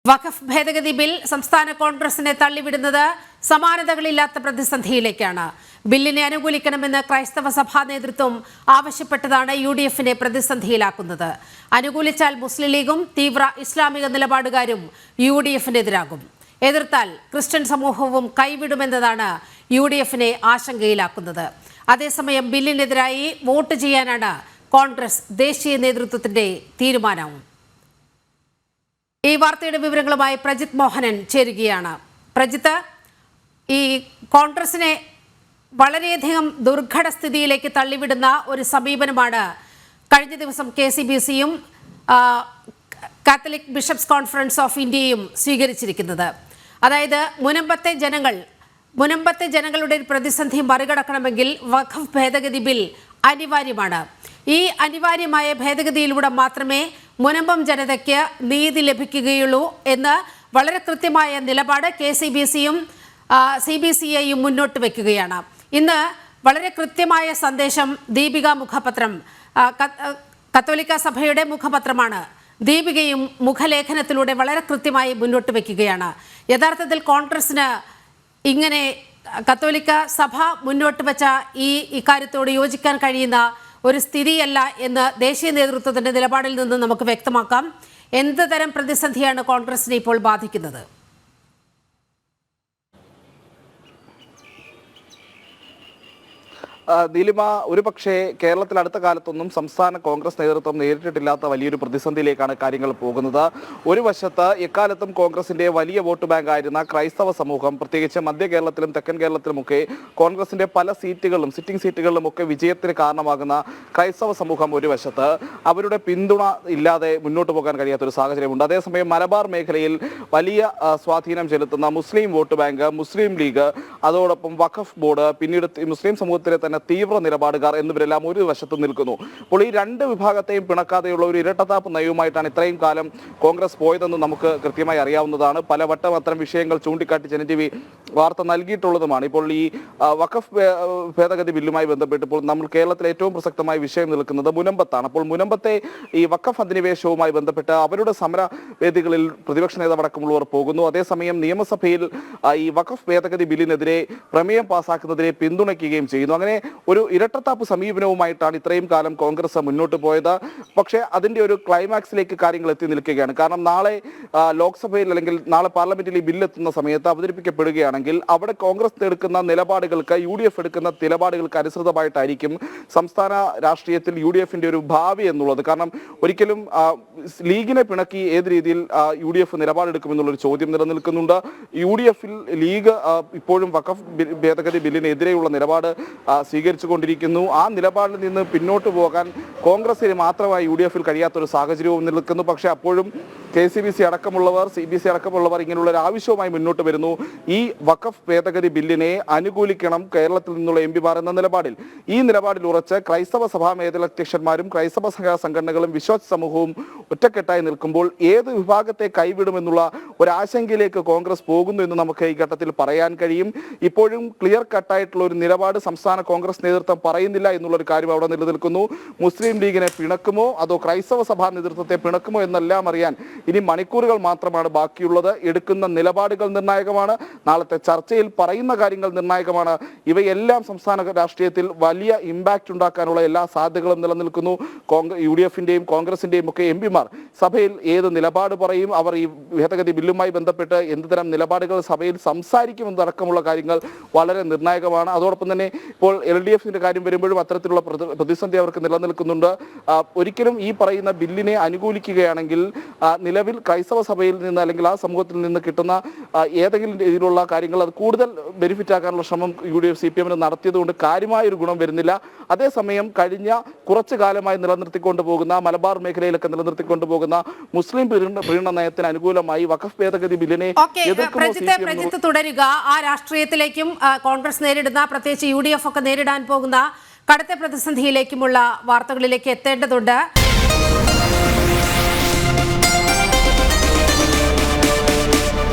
വഖഫ് ഭേദഗതി ബിൽ സംസ്ഥാന കോൺഗ്രസിനെ തള്ളിവിടുന്നത് സമാനതകളില്ലാത്ത പ്രതിസന്ധിയിലേക്കാണ്. ബില്ലിനെ അനുകൂലിക്കണമെന്ന് ക്രൈസ്തവ സഭാ നേതൃത്വം ആവശ്യപ്പെട്ടതാണ് UDFനെ പ്രതിസന്ധിയിലാക്കുന്നത്. അനുകൂലിച്ചാൽ മുസ്ലിം ലീഗും തീവ്ര ഇസ്ലാമിക നിലപാടുകാരും UDFനെതിരാകും. എതിർത്താൽ ക്രിസ്ത്യൻ സമൂഹവും കൈവിടുമെന്നതാണ് UDFനെ ആശങ്കയിലാക്കുന്നത്. അതേസമയം ബില്ലിനെതിരായി വോട്ട് ചെയ്യാനാണ് കോൺഗ്രസ് ദേശീയ നേതൃത്വത്തിന്റെ തീരുമാനം. ഈ വാർത്തയുടെ വിവരങ്ങളുമായി പ്രജിത് മോഹനൻ ചേരുകയാണ്. പ്രജിത്ത്, ഈ കോൺഗ്രസിനെ വളരെയധികം ദുർഘട സ്ഥിതിയിലേക്ക് തള്ളിവിടുന്ന ഒരു സമീപനമാണ് കഴിഞ്ഞ ദിവസം KCBCയും കാത്തലിക് ബിഷപ്സ് കോൺഫറൻസ് ഓഫ് ഇന്ത്യയും സ്വീകരിച്ചിരിക്കുന്നത്. അതായത് മുനമ്പത്തെ ജനങ്ങളുടെ പ്രതിസന്ധി മറികടക്കണമെങ്കിൽ വഖഫ് ഭേദഗതി ബിൽ അനിവാര്യമാണ്. ഈ അനിവാര്യമായ ഭേദഗതിയിലൂടെ മാത്രമേ മുനമ്പം ജനതയ്ക്ക് നീതി ലഭിക്കുകയുള്ളൂ എന്ന് വളരെ കൃത്യമായ നിലപാട് KCBCയും CBCIയും മുന്നോട്ട് വയ്ക്കുകയാണ്. ഇന്ന് വളരെ കൃത്യമായ സന്ദേശം ദീപിക മുഖപത്രം, കത്തോലിക്ക സഭയുടെ മുഖപത്രമാണ്. ദീപികയും മുഖലേഖനത്തിലൂടെ വളരെ കൃത്യമായി മുന്നോട്ട് വയ്ക്കുകയാണ്. യഥാർത്ഥത്തിൽ കോൺഗ്രസിന് ഇങ്ങനെ കത്തോലിക്ക സഭ മുന്നോട്ട് വെച്ച ഇക്കാര്യത്തോട് യോജിക്കാൻ കഴിയുന്ന ഒരു സ്ഥിതിയല്ല എന്ന് ദേശീയ നേതൃത്വത്തിന്റെ നിലപാടിൽ നിന്ന് നമുക്ക് വ്യക്തമാക്കാം. എന്ത് തരം പ്രതിസന്ധിയാണ് കോൺഗ്രസിനെ ഇപ്പോൾ ബാധിക്കുന്നത്? നീലിമ, ഒരു പക്ഷേ കേരളത്തിൽ അടുത്ത കാലത്തൊന്നും സംസ്ഥാന കോൺഗ്രസ് നേതൃത്വം നേരിട്ടിട്ടില്ലാത്ത വലിയൊരു പ്രതിസന്ധിയിലേക്കാണ് കാര്യങ്ങൾ പോകുന്നത്. ഒരു വശത്ത് എക്കാലത്തും കോൺഗ്രസിന്റെ വലിയ വോട്ട് ബാങ്ക് ആയിരുന്ന ക്രൈസ്തവ സമൂഹം, പ്രത്യേകിച്ച് മധ്യ കേരളത്തിലും തെക്കൻ കേരളത്തിലുമൊക്കെ കോൺഗ്രസിന്റെ പല സീറ്റുകളിലും സിറ്റിംഗ് സീറ്റുകളിലും ഒക്കെ വിജയത്തിന് കാരണമാകുന്ന ക്രൈസ്തവ സമൂഹം ഒരു വശത്ത് അവരുടെ പിന്തുണ ഇല്ലാതെ മുന്നോട്ട് പോകാൻ കഴിയാത്തൊരു സാഹചര്യമുണ്ട്. അതേസമയം മലബാർ മേഖലയിൽ വലിയ സ്വാധീനം ചെലുത്തുന്ന മുസ്ലിം വോട്ട് ബാങ്ക്, മുസ്ലിം ലീഗ്, അതോടൊപ്പം വഖഫ് ബോർഡ്, പിന്നീട് മുസ്ലിം സമൂഹത്തിലെ തന്നെ തീവ്ര നിലപാടുകാർ എന്നിവരെല്ലാം ഒരു വശത്ത് നിൽക്കുന്നു. അപ്പോൾ ഈ രണ്ട് വിഭാഗത്തെയും പിണക്കാതെയുള്ള ഒരു ഇരട്ടത്താപ്പ് നയവുമായിട്ടാണ് ഇത്രയും കാലം കോൺഗ്രസ് പോയതെന്ന് നമുക്ക് കൃത്യമായി അറിയാവുന്നതാണ്. പലവട്ടം അത്തരം വിഷയങ്ങൾ ചൂണ്ടിക്കാട്ടി ജനജീവി വാർത്ത നൽകിയിട്ടുള്ളതുമാണ്. ഇപ്പോൾ ഈ വഖഫ് ഭേദഗതി ബില്ലുമായി ബന്ധപ്പെട്ട് ഇപ്പോൾ നമ്മൾ കേരളത്തിൽ ഏറ്റവും പ്രസക്തമായ വിഷയം നിൽക്കുന്നത് മുനമ്പത്താണ്. അപ്പോൾ മുനമ്പത്തെ ഈ വഖഫ് അധിനിവേശവുമായി ബന്ധപ്പെട്ട് അവരുടെ സമരവേദികളിൽ പ്രതിപക്ഷ നേതാവടക്കമുള്ളവർ പോകുന്നു. അതേസമയം നിയമസഭയിൽ ഈ വഖഫ് ഭേദഗതി ബില്ലിനെതിരെ പ്രമേയം പാസാക്കുന്നതിനെ പിന്തുണയ്ക്കുകയും ചെയ്യുന്നു. അങ്ങനെ ഒരു ഇരട്ടത്താപ്പ് സമീപനവുമായിട്ടാണ് ഇത്രയും കാലം കോൺഗ്രസ് മുന്നോട്ട് പോയത്. പക്ഷേ അതിന്റെ ഒരു ക്ലൈമാക്സിലേക്ക് കാര്യങ്ങൾ എത്തി നിൽക്കുകയാണ്. കാരണം നാളെ ലോക്സഭയിൽ അല്ലെങ്കിൽ നാളെ പാർലമെന്റിൽ ഈ ബില്ല് എത്തുന്ന സമയത്ത് അവതരിപ്പിക്കപ്പെടുകയാണെങ്കിൽ അവിടെ കോൺഗ്രസ് എടുക്കുന്ന നിലപാടുകൾക്ക് UDF എടുക്കുന്ന നിലപാടുകൾക്ക് അനുസൃതമായിട്ടായിരിക്കും സംസ്ഥാന രാഷ്ട്രീയത്തിൽ UDFന്റെ ഒരു ഭാവി എന്നുള്ളത്. കാരണം ഒരിക്കലും ലീഗിനെ പിണക്കി ഏത് രീതിയിൽ UDF നിലപാടെടുക്കുമെന്നുള്ളൊരു ചോദ്യം നിലനിൽക്കുന്നുണ്ട്. UDFൽ ലീഗ് ഇപ്പോഴും വഖഫ് ഭേദഗതി ബില്ലിനെതിരെയുള്ള നിലപാട് സ്വീകരിച്ചുകൊണ്ടിരിക്കുന്നു. ആ നിലപാടിൽ നിന്ന് പിന്നോട്ട് പോകാൻ കോൺഗ്രസിന് മാത്രമായി UDFൽ കഴിയാത്തൊരു സാഹചര്യവും നിൽക്കുന്നു. പക്ഷേ അപ്പോഴും KCBC അടക്കമുള്ളവർ, CBC അടക്കമുള്ളവർ ഇങ്ങനെയുള്ള ഒരു ആവശ്യവുമായി മുന്നോട്ട് വരുന്നു. ഈ വഖഫ് ഭേദഗതി ബില്ലിനെ അനുകൂലിക്കണം കേരളത്തിൽ നിന്നുള്ള MPമാർ എന്ന നിലപാടിൽ. ഈ നിലപാടിൽ ഉറച്ച് ക്രൈസ്തവ സഭാ മേധാധ്യക്ഷന്മാരും ക്രൈസ്തവ സംഘടനകളും വിശ്വാസ സമൂഹവും ഒറ്റക്കെട്ടായി നിൽക്കുമ്പോൾ ഏത് വിഭാഗത്തെ കൈവിടുമെന്നുള്ള ഒരു ആശങ്കയിലേക്ക് കോൺഗ്രസ് പോകുന്നു എന്ന് നമുക്ക് ഈ ഘട്ടത്തിൽ പറയാൻ കഴിയും. ഇപ്പോഴും ക്ലിയർ കട്ടായിട്ടുള്ള ഒരു നിലപാട് സംസ്ഥാന കോൺഗ്രസ് നേതൃത്വം പറയുന്നില്ല എന്നുള്ളൊരു കാര്യം അവിടെ നിലനിൽക്കുന്നു. മുസ്ലിം ലീഗിനെ പിണക്കുമോ അതോ ക്രൈസ്തവ സഭാ നേതൃത്വത്തെ പിണക്കുമോ എന്നെല്ലാം അറിയാൻ ഇനി മണിക്കൂറുകൾ മാത്രമാണ് ബാക്കിയുള്ളത്. എടുക്കുന്ന നിലപാടുകൾ നിർണായകമാണ്. നാളത്തെ ചർച്ചയിൽ പറയുന്ന കാര്യങ്ങൾ നിർണായകമാണ്. ഇവയെല്ലാം സംസ്ഥാന രാഷ്ട്രീയത്തിൽ വലിയ ഇമ്പാക്റ്റ് ഉണ്ടാക്കാനുള്ള എല്ലാ സാധ്യതകളും നിലനിൽക്കുന്നു. UDFന്റെയും കോൺഗ്രസിന്റെയും ഒക്കെ MPമാർ സഭയിൽ ഏത് നിലപാട് പറയും, അവർ ഈ ഭേദഗതി ബില്ലുമായി ബന്ധപ്പെട്ട് എന്തുതരം നിലപാടുകൾ സഭയിൽ സംസാരിക്കുമെന്നടക്കമുള്ള കാര്യങ്ങൾ വളരെ നിർണായകമാണ്. അതോടൊപ്പം തന്നെ ഇപ്പോൾ LDFന്റെ കാര്യം വരുമ്പോഴും അത്തരത്തിലുള്ള പ്രതിസന്ധി അവർക്ക് നിലനിൽക്കുന്നുണ്ട്. ഒരിക്കലും ഈ പറയുന്ന ബില്ലിനെ അനുകൂലിക്കുകയാണെങ്കിൽ നിലവിൽ ക്രൈസ്തവ സഭയിൽ നിന്ന് അല്ലെങ്കിൽ ആ സമൂഹത്തിൽ നിന്ന് കിട്ടുന്ന ഏതെങ്കിലും രീതിയിലുള്ള കാര്യങ്ങൾ അത് കൂടുതൽ ബെനിഫിറ്റ് ആക്കാനുള്ള ശ്രമം UDF CPM നടത്തിയതുകൊണ്ട് കാര്യമായൊരു ഗുണം വരുന്നില്ല. അതേസമയം കഴിഞ്ഞ കുറച്ചു കാലമായി നിലനിർത്തിക്കൊണ്ടു പോകുന്ന മലബാർ മേഖലയിലൊക്കെ നിലനിർത്തിക്കൊണ്ടു പോകുന്ന മുസ്ലിം പ്രീണന നയത്തിന് അനുകൂലമായി വഖഫ് ഭേദഗതി ബില്ലിനെ എതിർക്കുന്നു. തുടരുക. ആ രാഷ്ട്രീയത്തിലേക്കും കോൺഗ്രസ് നേരിടുന്ന, പ്രത്യേകിച്ച് UDF ഒക്കെ നേരിടാൻ പോകുന്ന കടുത്ത പ്രതിസന്ധിയിലേക്കുമുള്ള വാർത്തകളിലേക്ക് എത്തേണ്ടതുണ്ട്.